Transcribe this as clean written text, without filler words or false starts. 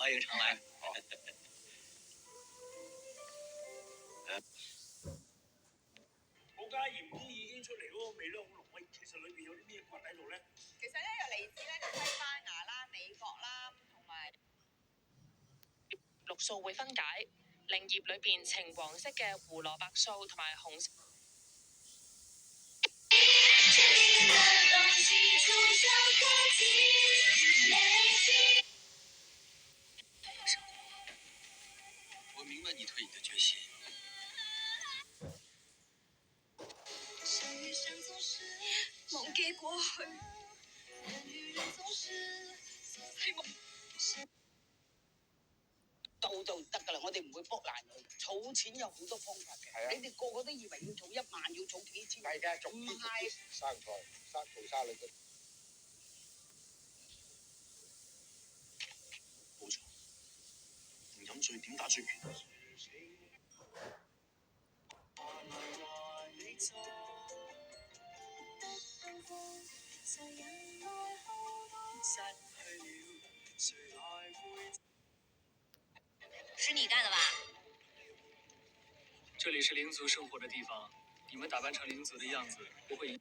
欢迎常来。我家鹽都已經出嚟嗰個味咧好濃味，其實裏邊有啲咩骨喺度咧？其實咧有嚟自咧就西班牙啦、美國啦，同埋綠素會分解，令葉裏邊呈黃色嘅胡蘿蔔素同埋紅色。我明白你退隐的决心。忘記過去。到就得㗎啦，我哋唔會卜爛佢。儲錢有好多方法嘅，你哋個個都以為要儲1萬，要儲幾千。係嘅，唔係生菜、做沙律嘅。冇錯，唔飲醉點打醉拳？是你幹的吧？這裡是靈族生活的地方，你們打扮成靈族的樣子，不會影。